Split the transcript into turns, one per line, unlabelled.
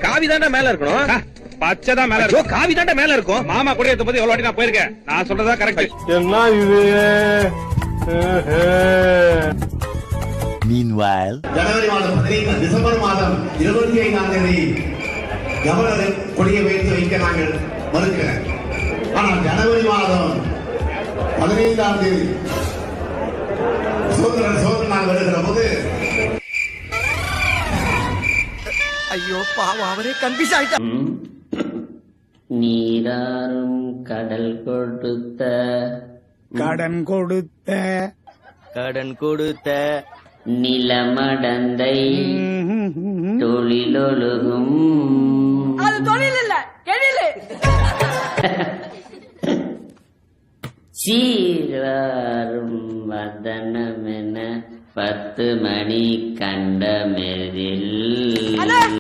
காவி தாண்டா மேல இருக்கணும்.
பச்சை தான் மேல இருக்கும்.
காவி தாண்டா மேல இருக்கும்.
மாமா குடியேத்த போது எவ்வளவு வாட்டி நான் போயிருக்கேன். நான் சொல்றதா கரெக்ட்.
என்ன இது?
Meanwhile,
ஜனவரி மாதம் 15 டிசம்பர் மாதம் 25ஆம் தேதி கவர்னர் கொடியை வைக்க நாங்கள் மறுக்கிறேன். ஆனால் ஜனவரி மாதம் 15ஆம் தேதி சுதந்திர நாள் வருகிற போது
ஐயோ பாவம், அவரே கன்ஃபியூஸ் ஆயிட்டார்.
நீராறும் கடல் கொடுத்த நிலமடந்தை தொழிலொழுகும்
அது தொழில் இல்ல எழிலு
சீராரும் வதனமென 10 மணி கண்ட மெதில்